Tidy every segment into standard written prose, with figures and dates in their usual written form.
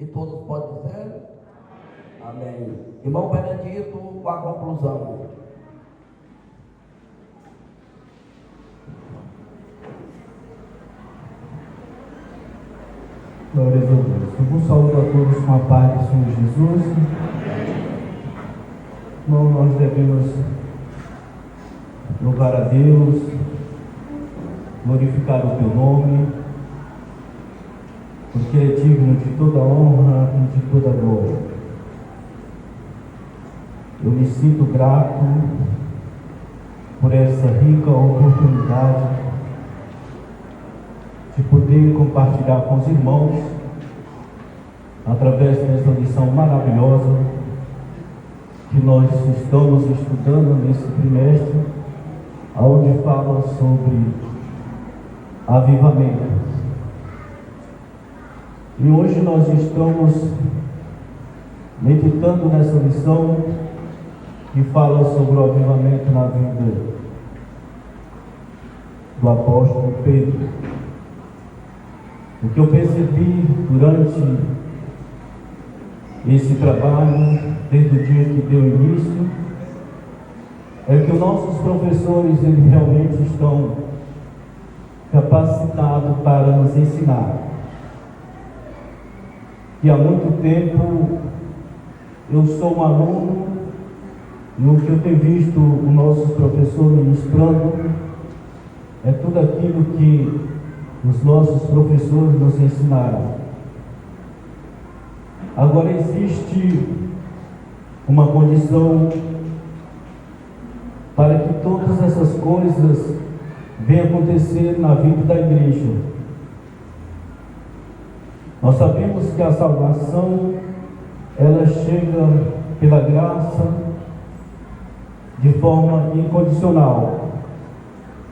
E todos podem dizer? Amém. Irmão Benedito, com a conclusão. Glórias a Deus. Eu vou saudar a todos com a paz do Senhor Jesus. Irmão, nós devemos louvar a Deus, glorificar o teu nome, porque Ele é digno de toda honra e de toda glória. Eu me sinto grato por essa rica oportunidade de poder compartilhar com os irmãos, através dessa lição maravilhosa que nós estamos estudando nesse trimestre, onde fala sobre avivamento. E hoje nós estamos meditando nessa lição que fala sobre o avivamento na vida do apóstolo Pedro. O que eu percebi durante esse trabalho, desde o dia que deu início, é que os nossos professores, eles realmente estão capacitados para nos ensinar. E há muito tempo eu sou um aluno, e o que eu tenho visto o nosso professor ministrando é tudo aquilo que os nossos professores nos ensinaram. Agora existe uma condição para que todas essas coisas venham acontecer na vida da igreja. Nós sabemos que a salvação, ela chega pela graça de forma incondicional.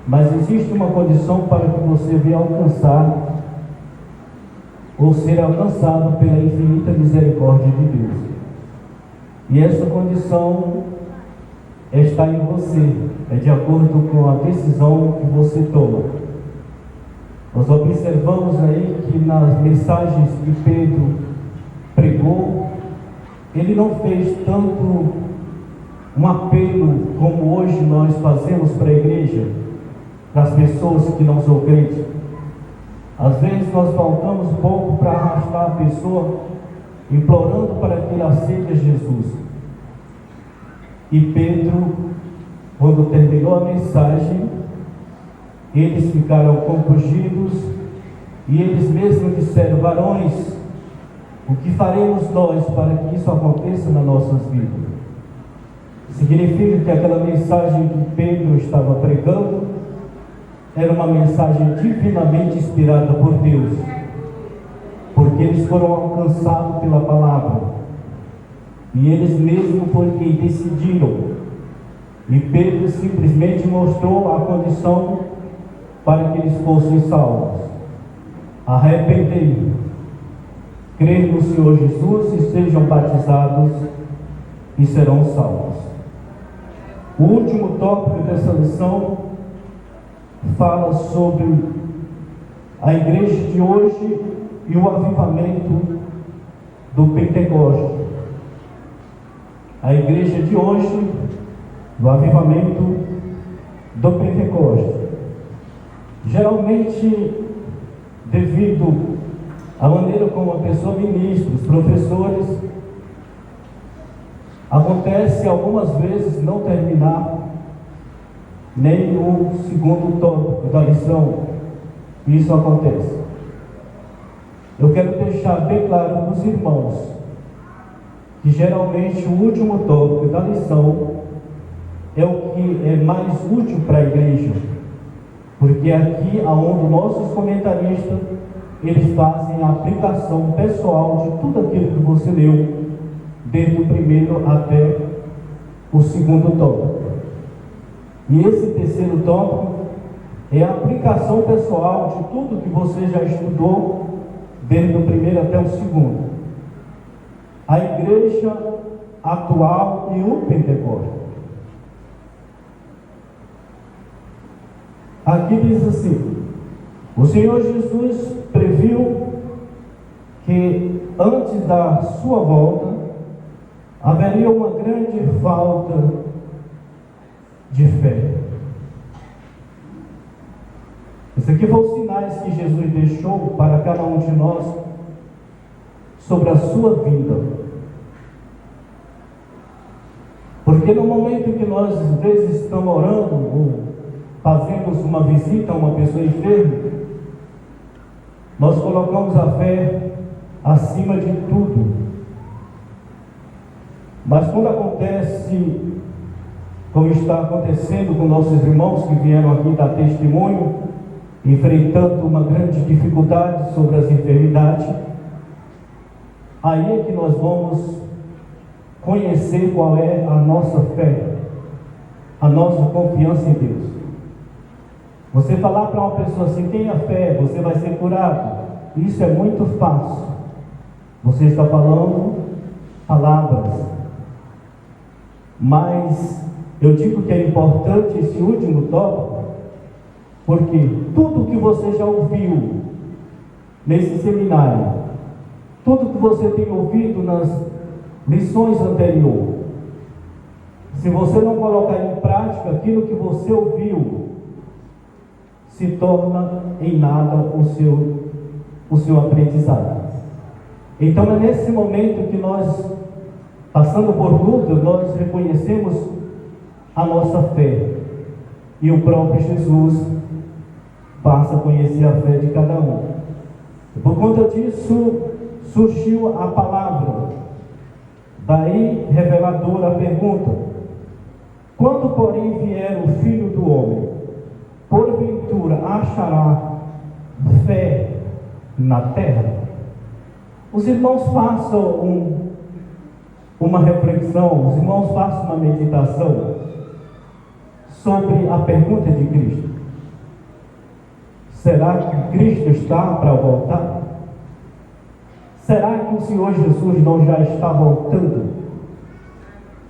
Mas existe uma condição para que você venha alcançar ou ser alcançado pela infinita misericórdia de Deus. E essa condição está em você, é de acordo com a decisão que você toma. Nós observamos aí que nas mensagens que Pedro pregou, ele não fez tanto um apelo como hoje nós fazemos para a igreja, para as pessoas que não são crentes. Às vezes nós faltamos pouco para arrastar a pessoa, implorando para que ele aceite Jesus. E Pedro, quando terminou a mensagem, eles ficaram compungidos e eles mesmos disseram: varões, o que faremos nós para que isso aconteça nas nossas vidas? Significa que aquela mensagem que Pedro estava pregando era uma mensagem divinamente inspirada por Deus, porque eles foram alcançados pela palavra, e eles mesmos foram quem decidiram, e Pedro simplesmente mostrou a condição para que eles fossem salvos: arrependei, creem no Senhor Jesus e sejam batizados e serão salvos. O último tópico dessa lição fala sobre a igreja de hoje e o avivamento do Pentecoste. A igreja de hoje, do avivamento do Pentecoste. Geralmente, devido à maneira como a pessoa ministra, os professores, acontece algumas vezes não terminar nem o segundo tópico da lição. Isso acontece. Eu quero deixar bem claro para os irmãos que geralmente o último tópico da lição é o que é mais útil para a igreja, porque é aqui onde nossos comentaristas eles fazem a aplicação pessoal de tudo aquilo que você leu, desde o primeiro até o segundo tópico. E esse terceiro tópico é a aplicação pessoal de tudo que você já estudou, desde o primeiro até o segundo. A igreja atual e o Pentecostes. Aqui diz assim: o Senhor Jesus previu que antes da sua volta, haveria uma grande falta de fé. Isso aqui foram os sinais que Jesus deixou para cada um de nós sobre a sua vida. Porque no momento que nós às vezes estamos orando ou fazemos uma visita a uma pessoa enferma, nós colocamos a fé acima de tudo. Mas quando acontece, como está acontecendo com nossos irmãos que vieram aqui dar testemunho, enfrentando uma grande dificuldade sobre as enfermidades, aí é que nós vamos conhecer qual é a nossa fé, a nossa confiança em Deus. Você falar para uma pessoa assim, tenha fé, você vai ser curado, isso é muito fácil. Você está falando palavras, mas eu digo que é importante esse último tópico, porque tudo que você já ouviu nesse seminário, tudo que você tem ouvido nas lições anteriores, se você não colocar em prática aquilo que você ouviu, se torna em nada o seu aprendizado. Então é nesse momento que nós, passando por luta, nós reconhecemos a nossa fé, e o próprio Jesus passa a conhecer a fé de cada um. Por conta disso surgiu a palavra. Daí reveladora a pergunta: quando porém vier o Filho do Homem, porventura achará fé na terra? Os irmãos façam uma reflexão, os irmãos façam uma meditação sobre a pergunta de Cristo. Será que Cristo está para voltar? Será que o Senhor Jesus não já está voltando?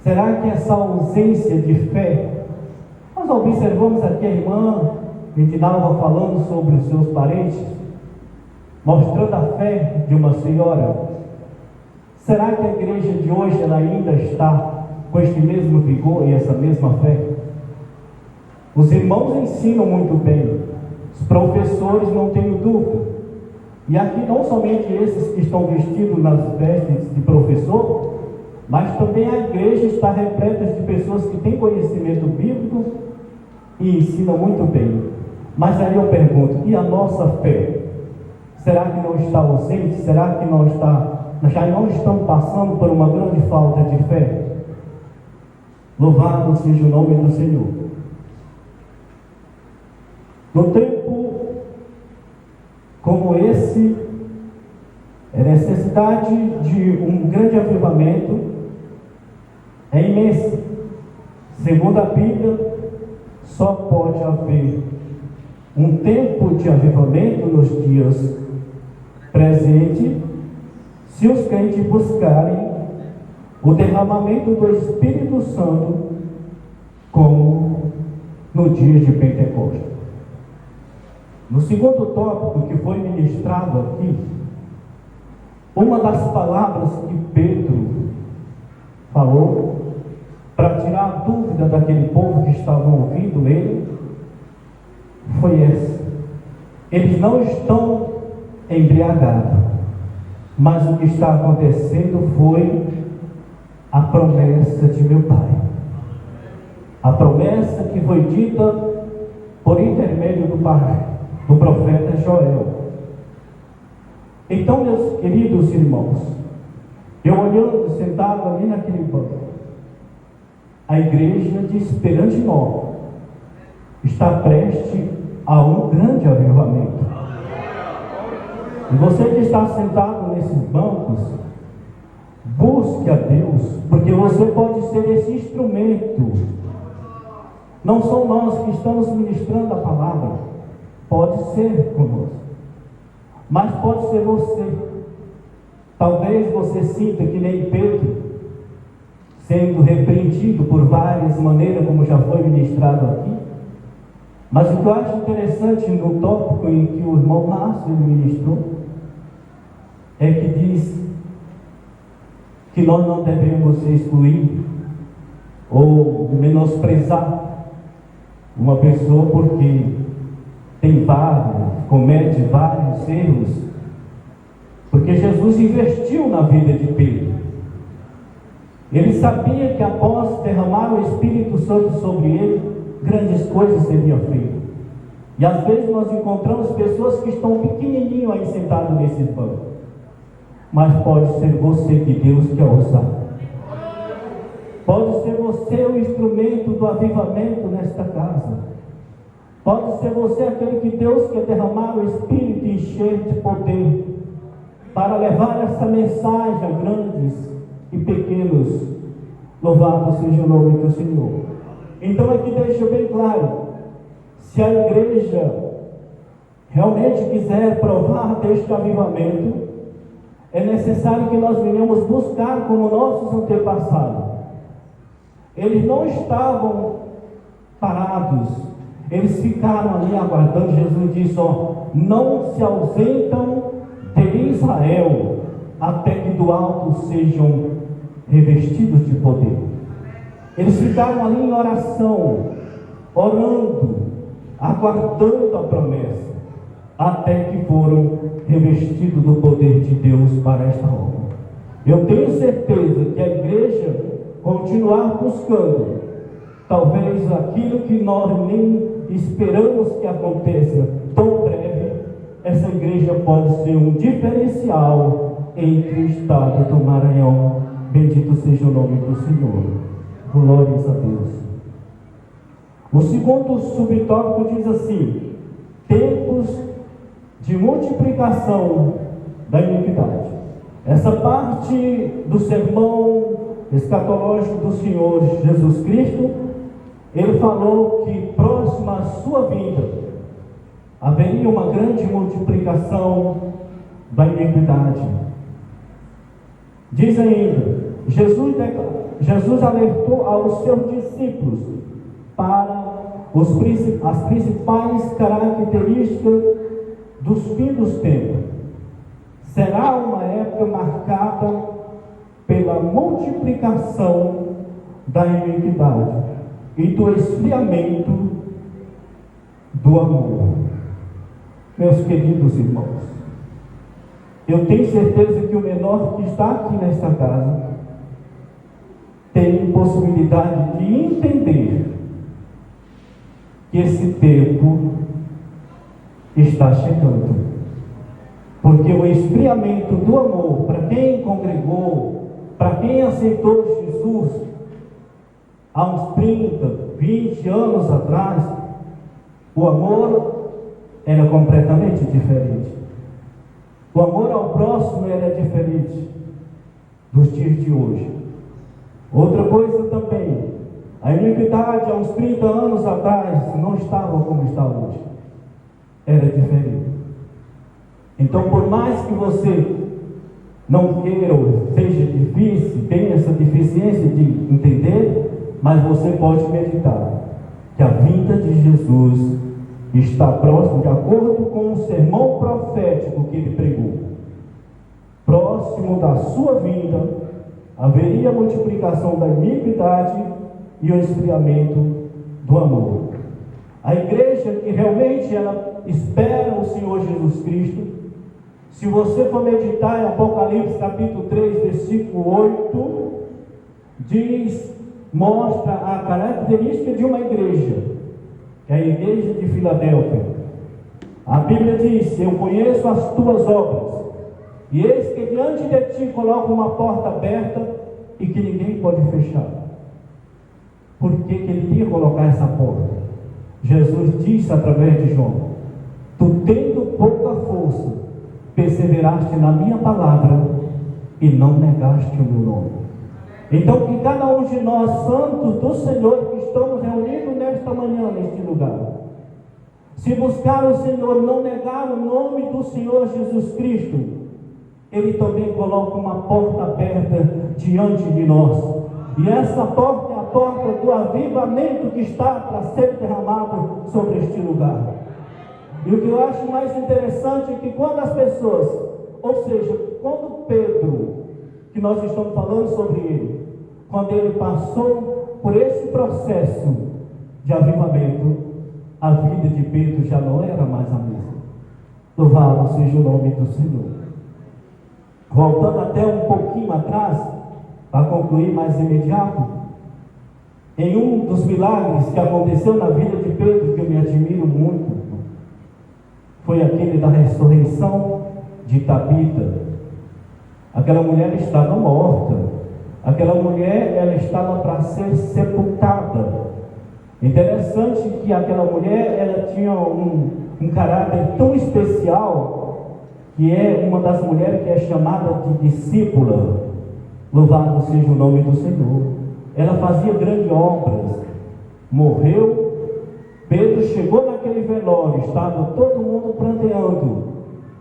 Será que essa ausência de fé, nós observamos aqui a irmã Edinalva falando sobre os seus parentes, mostrando a fé de uma senhora. Será que a igreja de hoje ela ainda está com este mesmo vigor e essa mesma fé? Os irmãos ensinam muito bem, os professores não tenho dúvida. E aqui não somente esses que estão vestidos nas vestes de professor, mas também a igreja está repleta de pessoas que têm conhecimento bíblico e ensinam muito bem. Mas aí eu pergunto, e a nossa fé? Será que não está ausente? Será que não está, já não estão passando por uma grande falta de fé? Louvado seja o nome do Senhor. No tempo como esse, a necessidade de um grande avivamento é imensa. Segundo a Bíblia, só pode haver um tempo de avivamento nos dias presentes se os crentes buscarem o derramamento do Espírito Santo como no dia de Pentecostes. No segundo tópico que foi ministrado aqui, uma das palavras que Pedro falou para tirar a dúvida daquele povo que estavam ouvindo ele foi essa: eles não estão embriagados, mas o que está acontecendo foi a promessa de meu Pai, a promessa que foi dita por intermédio do profeta Joel. Então, meus queridos irmãos, eu olhando, sentado ali naquele banco, a igreja de Esperança Nova está prestes a um grande avivamento. E você que está sentado nesses bancos, busque a Deus, porque você pode ser esse instrumento. Não são nós que estamos ministrando a palavra, pode ser conosco, mas pode ser você. Talvez você sinta que nem Pedro, sendo repreendido por várias maneiras, como já foi ministrado aqui. Mas o que eu acho interessante no tópico em que o irmão Márcio ministrou, é que diz que nós não devemos excluir ou menosprezar uma pessoa porque comete vários erros, porque Jesus investiu na vida de Pedro. Ele sabia que após derramar o Espírito Santo sobre ele, grandes coisas seriam feitas. E às vezes nós encontramos pessoas que estão pequenininho aí sentado nesse banco, mas pode ser você que Deus quer usar. Pode ser você o instrumento do avivamento nesta casa. Pode ser você aquele que Deus quer derramar o Espírito e encher de poder para levar essa mensagem a grandes e pequenos. Louvado seja o nome do Senhor. Então aqui deixa bem claro, se a igreja realmente quiser provar deste avivamento, é necessário que nós venhamos buscar como nossos antepassados. Eles não estavam parados, eles ficaram ali aguardando. Jesus disse: não se ausentam de Israel até que do alto sejam revestidos de poder. Eles ficaram ali em oração, orando, aguardando a promessa, até que foram revestidos do poder de Deus para esta obra. Eu tenho certeza que a igreja continuar buscando, talvez aquilo que nós nem esperamos que aconteça tão breve, essa igreja pode ser um diferencial entre o estado do Maranhão. Bendito seja o nome do Senhor. Glórias a Deus. O segundo subtópico diz assim: tempos de multiplicação da iniquidade. Essa parte do sermão escatológico do Senhor Jesus Cristo, ele falou que próximo à sua vinda haveria uma grande multiplicação da iniquidade. Diz ainda, Jesus alertou aos seus discípulos para as principais características dos fins dos tempos. Será uma época marcada pela multiplicação da iniquidade e do esfriamento do amor. Meus queridos irmãos, eu tenho certeza que o menor que está aqui nesta casa tem possibilidade de entender que esse tempo está chegando, porque o esfriamento do amor, para quem congregou, para quem aceitou Jesus há uns 30, 20 anos atrás, o amor era completamente diferente. O amor ao próximo era diferente dos dias de hoje. Outra coisa também, a iniquidade há uns 30 anos atrás não estava como está hoje. Era diferente. Então, por mais que você não queira ou seja difícil, tenha essa deficiência de entender, mas você pode meditar que a vinda de Jesus está próximo, de acordo com o sermão profético que ele pregou. Próximo da sua vinda haveria a multiplicação da iniquidade e o esfriamento do amor. A igreja que realmente ela espera o Senhor Jesus Cristo, se você for meditar em Apocalipse capítulo 3, versículo 8, mostra a característica de uma igreja, que é a igreja de Filadélfia. A Bíblia diz: eu conheço as tuas obras, e eis que diante de ti coloco uma porta aberta e que ninguém pode fechar. Por que ele iria colocar essa porta? Jesus disse através de João: tu tendo pouca força, perseveraste na minha palavra e não negaste o meu nome. Então que cada um de nós, santos do Senhor, que estamos reunidos nesta manhã, neste lugar, se buscar o Senhor, não negar o nome do Senhor Jesus Cristo, Ele também coloca uma porta aberta diante de nós. E essa porta é a porta do avivamento que está para ser derramado sobre este lugar. E o que eu acho mais interessante é que quando as pessoas, ou seja, quando Pedro, que nós estamos falando sobre ele, quando ele passou por esse processo de avivamento, a vida de Pedro já não era mais a mesma. Louvado seja o nome do Senhor. Voltando até um pouquinho atrás, para concluir mais imediato, em um dos milagres que aconteceu na vida de Pedro, que eu me admiro muito, foi aquele da ressurreição de Tabita. Aquela mulher estava morta, aquela mulher ela estava para ser sepultada. Interessante que aquela mulher ela tinha um caráter tão especial, que é uma das mulheres que é chamada de discípula. Louvado seja o nome do Senhor. Ela fazia grandes obras. Morreu, Pedro chegou naquele velório, estava todo mundo pranteando,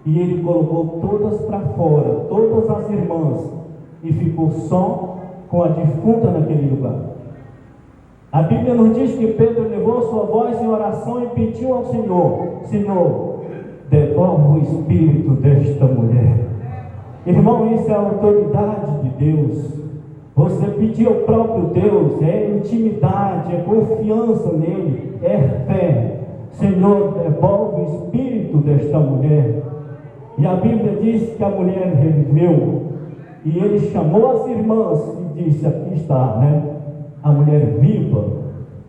e ele colocou todas para fora, todas as irmãs, e ficou só com a defunta naquele lugar. A Bíblia nos diz que Pedro levou sua voz em oração e pediu ao Senhor: Senhor, devolve o espírito desta mulher. Irmão, isso é a autoridade de Deus. Você pedir ao próprio Deus, é intimidade, é confiança nele, é fé. Senhor, devolve o espírito desta mulher. E a Bíblia diz que a mulher reviveu, e ele chamou as irmãs e disse: aqui está, a mulher viva.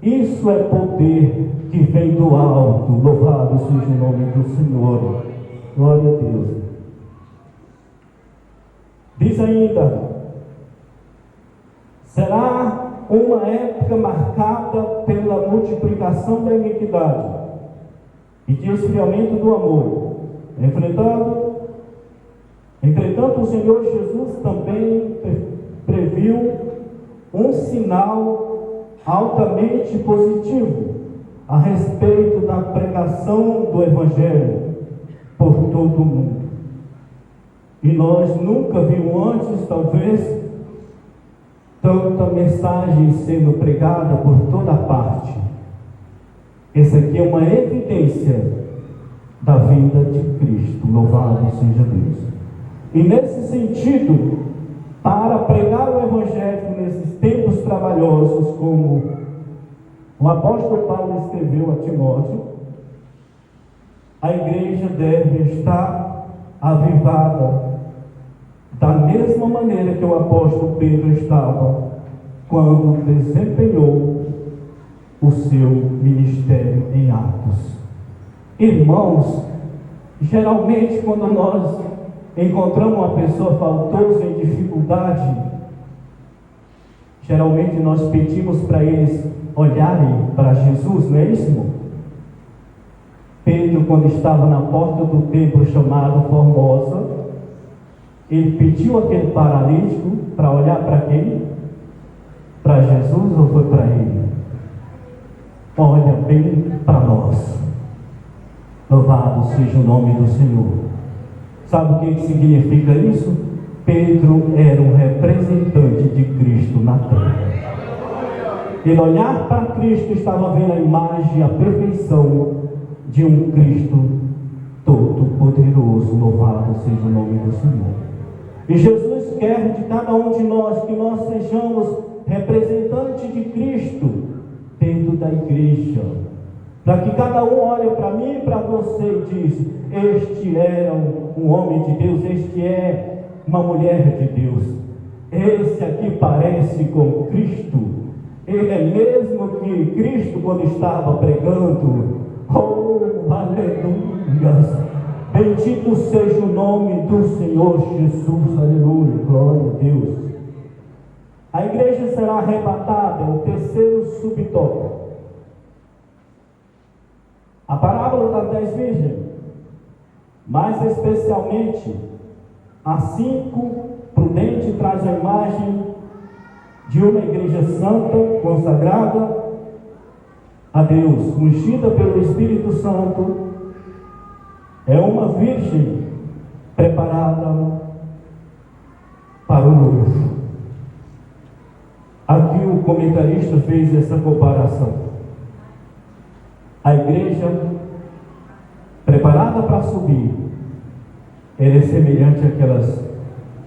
Isso é poder que vem do alto. Louvado seja o nome do Senhor. Glória a Deus. Diz ainda: será uma época marcada pela multiplicação da iniquidade e de esfriamento do amor. Entretanto, o Senhor Jesus também previu um sinal altamente positivo a respeito da pregação do Evangelho por todo o mundo. E nós nunca vimos antes, talvez, tanta mensagem sendo pregada por toda parte. Essa aqui é uma evidência da vinda de Cristo. Louvado seja Deus. E nesse sentido, para pregar o Evangelho nesses tempos trabalhosos, como o apóstolo Paulo escreveu a Timóteo, a igreja deve estar avivada da mesma maneira que o apóstolo Pedro estava quando desempenhou o seu ministério em Atos. Irmãos, geralmente quando nós encontramos uma pessoa faltosa em dificuldade, geralmente nós pedimos para eles olharem para Jesus, não é isso, irmão? Pedro, quando estava na porta do templo chamado Formosa, ele pediu aquele paralítico para olhar para quem? Para Jesus ou foi para ele? Olha bem para nós. Louvado seja o nome do Senhor. Sabe o que significa isso? Pedro era um representante de Cristo na terra. Ele olhar para Cristo estava vendo a imagem, a perfeição de um Cristo todo-poderoso. Louvado seja o nome do Senhor. E Jesus quer de cada um de nós que nós sejamos representantes de Cristo dentro da igreja, para que cada um olhe para mim e para você e diz: este é um homem de Deus, este é uma mulher de Deus, esse aqui parece com Cristo, ele é mesmo que Cristo quando estava pregando. Oh, aleluia! Bendito seja o nome do Senhor Jesus, aleluia, glória a Deus. A igreja será arrebatada, é o terceiro subtópico. A parábola das 10 virgens, mais especialmente a 5 prudente, traz a imagem de uma igreja santa, consagrada a Deus, ungida pelo Espírito Santo. É uma virgem preparada para o noivo. Aqui o comentarista fez essa comparação. A igreja preparada para subir, ela é semelhante àquelas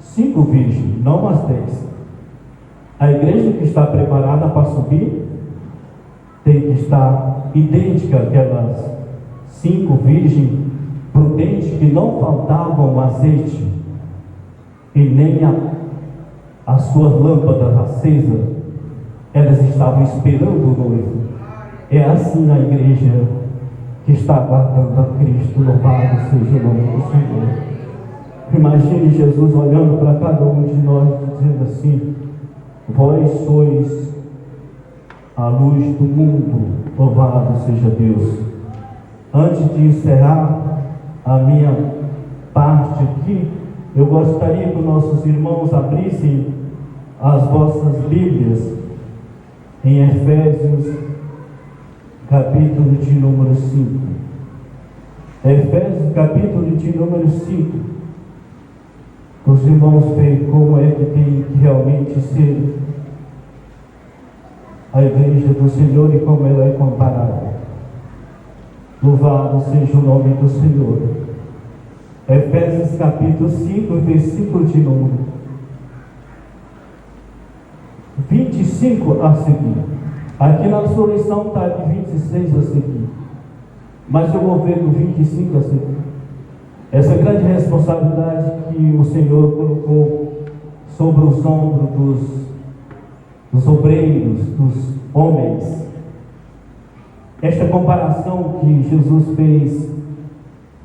5 virgens, não as 10. A igreja que está preparada para subir tem que estar idêntica àquelas 5 virgens prudentes que não faltavam azeite e nem as suas lâmpadas acesas. Elas estavam esperando o noivo. É assim a igreja que está aguardando a Cristo. Louvado seja o nome do Senhor. Imagine Jesus olhando para cada um de nós, dizendo assim: vós sois a luz do mundo. Louvado seja Deus. Antes de encerrar a minha parte aqui, eu gostaria que nossos irmãos abrissem as vossas Bíblias em Efésios, capítulo de número 5. Efésios, capítulo de número 5. Os irmãos veem como é que tem que realmente ser a igreja do Senhor e como ela é comparada. Louvado seja o nome do Senhor. Efésios capítulo 5, versículo de número 25 a seguir. Aqui na sua lição está de 26 a seguir, mas eu vou ver do 25 a seguir. Essa grande responsabilidade que o Senhor colocou sobre os ombros dos obreiros, dos homens. Esta comparação que Jesus fez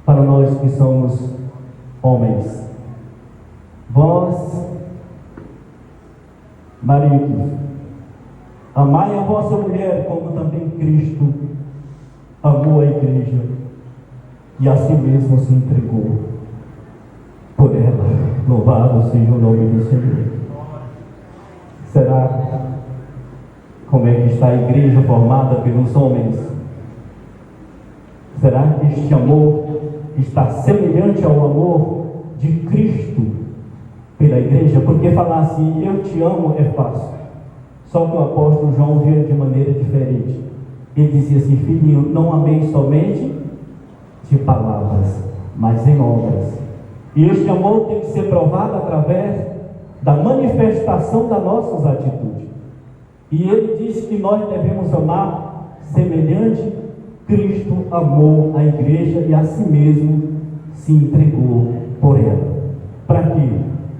para nós que somos homens. Vós, maridos, amai a vossa mulher como também Cristo amou a igreja e a si mesmo se entregou por ela. Louvado seja o nome do Senhor. Será como é que está a igreja formada pelos homens? Será que este amor está semelhante ao amor de Cristo pela igreja? Porque falar assim, eu te amo, é fácil. Só que o apóstolo João via de maneira diferente. Ele dizia assim: filhinho, não amei somente de palavras, mas em obras. E este amor tem que ser provado através da manifestação das nossas atitudes. E ele disse que nós devemos amar semelhante Cristo amou a igreja e a si mesmo se entregou por ela. Para quê?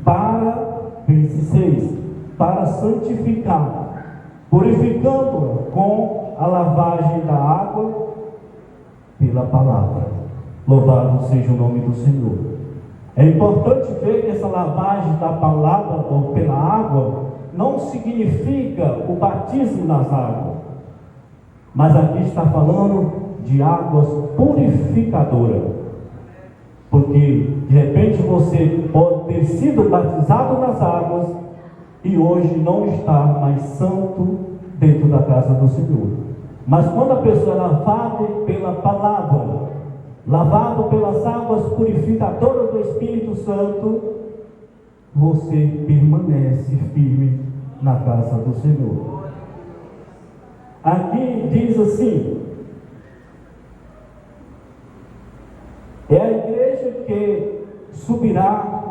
Para, verso 6, para santificar, purificando-a com a lavagem da água pela palavra. Louvado seja o nome do Senhor. É importante ver que essa lavagem da palavra ou pela água não significa o batismo nas águas, mas aqui está falando de águas purificadoras, porque de repente você pode ter sido batizado nas águas e hoje não está mais santo dentro da casa do Senhor. Mas quando a pessoa é lavada pela palavra, lavado pelas águas purificadoras do Espírito Santo, você permanece firme na casa do Senhor. Aqui diz assim: é a igreja que subirá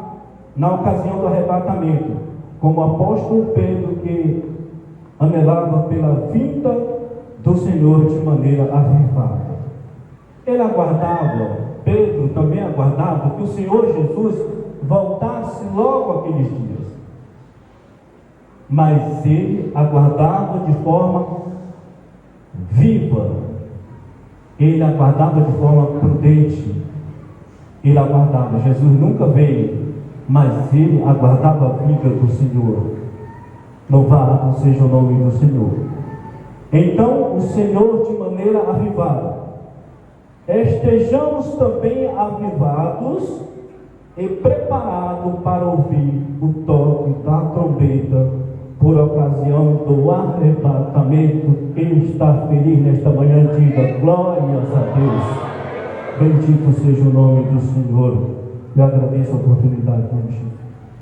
na ocasião do arrebatamento, como o apóstolo Pedro, que anelava pela vinda do Senhor de maneira avivada. Ele aguardava, Pedro também aguardava, que o Senhor Jesus voltasse logo aqueles dias. Mas ele aguardava de forma viva, ele aguardava de forma prudente, ele aguardava. Jesus nunca veio, mas ele aguardava a vinda do Senhor. Louvado seja o nome do Senhor. Então o Senhor, de maneira avivada, estejamos também avivados e preparados para ouvir o toque da trombeta por ocasião do arrebatamento. Quem está feliz nesta manhã, diga glórias a Deus. Bendito seja o nome do Senhor. Eu agradeço a oportunidade, meu Jesus.